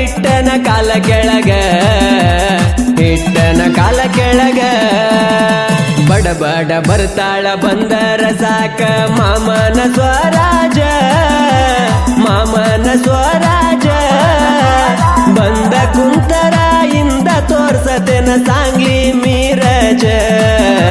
ಇಟ್ಟನ ಕಾಲ ಕೆಳಗ ಇಟ್ಟನ ಕಾಲ ಕೆಳಗ ಬಡ ಬಡ ಬರ್ತಾಳ ಬಂದರ ಸಾಕ ಮಾಮನ ಸ್ವರಾಜ ಮಾಮನ ಸ್ವರಾಜ ಬಂದ ಕುಂತರ ಇಂದ ತೋರ್ಸತೆನ ಸಾಂಗ್ಲಿ ಮೀ